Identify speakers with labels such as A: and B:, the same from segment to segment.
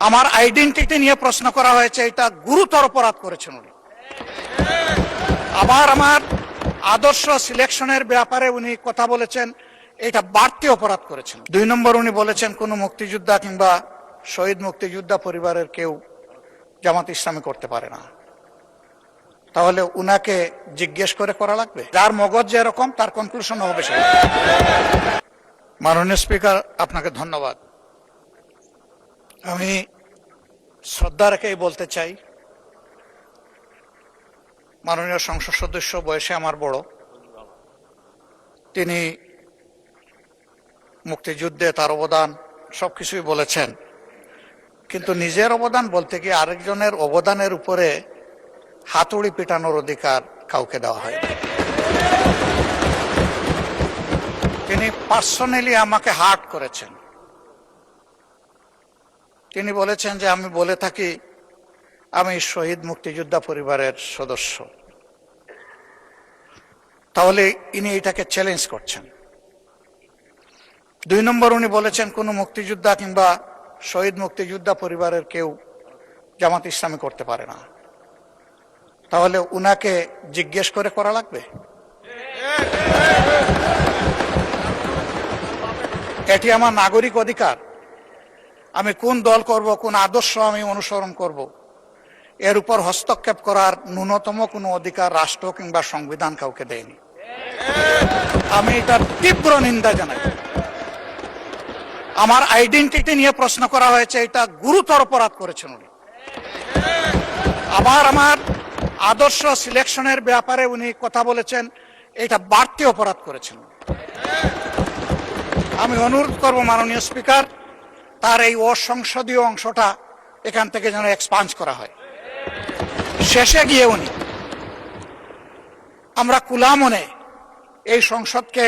A: আমার আইডেন্টিটি নিয়ে প্রশ্ন করা হয়েছে, এটা গুরুতর অপরাধ করেছেন উনি। আমার আদর্শ সিলেকশনের ব্যাপারে উনি কথা বলেছেন, এটা বাড়তি অপরাধ করেছেন। 2 নম্বর, উনি বলেছেন কোন মুক্তিযোদ্ধা কিংবা শহীদ মুক্তিযোদ্ধা পরিবারের কেউ জামাত ইসলামী করতে পারে না। তাহলে উনাকে জিজ্ঞেস করে করা লাগবে? যার মগজ যেরকম তার কনক্লুশন হবে সেটা। মাননীয় স্পিকার, আপনাকে ধন্যবাদ। আমি শ্রদ্ধা রেখেই বলতে চাই, মাননীয় সংসদ সদস্য বয়সে আমার বড়, তিনি মুক্তিযুদ্ধে তার অবদান সবকিছুই বলেছেন, কিন্তু নিজের অবদান বলতে গিয়ে আরেকজনের অবদানের উপরে হাতুড়ি পিটানোর অধিকার কাউকে দেওয়া হয়। তিনি পার্সোনালি আমাকে হার্ট করেছেন। তিনি বলেছেন যে আমি বলে থাকি আমি শহীদ মুক্তিযোদ্ধা পরিবারের সদস্য, তাহলে ইনি এটাকে চ্যালেঞ্জ করছেন। 2 নম্বর, উনি বলেছেন কোন মুক্তিযোদ্ধা কিংবা শহীদ মুক্তিযোদ্ধা পরিবারের কেউ জামাত ইসলামী করতে পারে না। তাহলে উনাকে জিজ্ঞেস করে করা লাগবে? এটি আমার নাগরিক অধিকার। আমি কোন দল করব, কোন আদর্শ আমি অনুসরণ করব, এর উপর হস্তক্ষেপ করার ন্যূনতম কোনো অধিকার রাষ্ট্র কিংবা সংবিধান কাউকে দেয়নি। আমি এটার তীব্র নিন্দা জানাই। আমার আইডেন্টিটি নিয়ে প্রশ্ন করা হয়েছে, এটা গুরুতর অপরাধ করেছেন উনি। আমার আদর্শ সিলেকশনের ব্যাপারে উনি কথা বলেছেন, এটা বাড়তি অপরাধ করেছেন। আমি অনুরোধ করব মাননীয় স্পিকার, তার এই অসংসদীয় অংশটা এখান থেকে যেন এক্সপাঞ্জ করা হয়। শেষে গিয়ে উনি, আমরা কুলামনে এই সংসদকে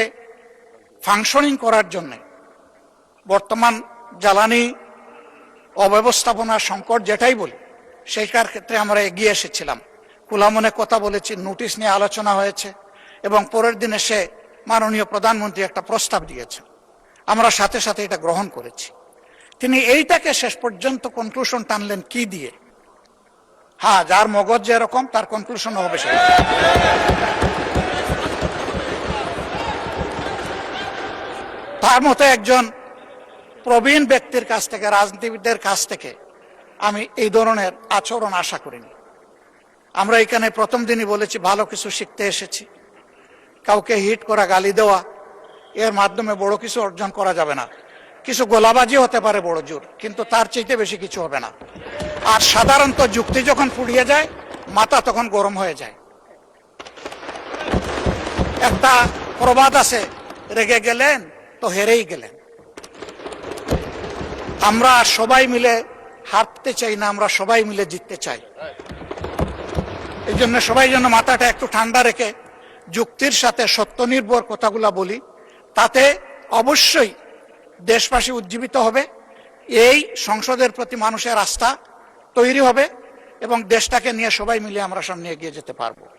A: ফাংশনিং করার জন্য বর্তমান জ্বালানি অব্যবস্থাপনা সংকট যেটাই বলি, সেইটার ক্ষেত্রে আমরা এগিয়ে এসেছিলাম। কুলামনে কথা বলেছি, নোটিশ নিয়ে আলোচনা হয়েছে, এবং পরের দিনে সে মাননীয় প্রধানমন্ত্রী একটা প্রস্তাব দিয়েছেন, আমরা সাথে সাথে এটা গ্রহণ করেছি। তিনি এইটাকে শেষ পর্যন্ত কনক্লুশন টানলেন কি দিয়ে? হ্যাঁ, যার মগজ যেরকম তার কনক্লুশন হবে সেটা। তার মতো একজন প্রবীণ ব্যক্তির কাছ থেকে, রাজনীতিবিদদের কাছ থেকে আমি এই ধরনের আচরণ আশা করিনি। আমরা এখানে প্রথম দিনই বলেছি ভালো কিছু শিখতে এসেছি। কাউকে হিট করা, গালি দেওয়া, এর মাধ্যমে বড় কিছু অর্জন করা যাবে না। কিছু গোলাবাজি হতে পারে বড় জোর, কিন্তু তার চাইতে বেশি কিছু হবে না। আর সাধারণত যুক্তি যখন ফুরিয়ে যায়, মাথা তখন গরম হয়ে যায়। একটা প্রবাদ আছে, রেগে গেলেন তো হেরেই গেলেন। আমরা সবাই মিলে হারতে চাই না, আমরা সবাই মিলে জিততে চাই। এই জন্য সবাই যেন মাথাটা একটু ঠান্ডা রেখে যুক্তির সাথে সত্য নির্ভর কথাগুলা বলি, তাতে অবশ্যই দেশবাসী উজ্জীবিত হবে, এই সংসদের প্রতি মানুষের আস্থা তৈরি হবে, এবং দেশটাকে নিয়ে সবাই মিলে আমরা সামনে এগিয়ে যেতে পারবো।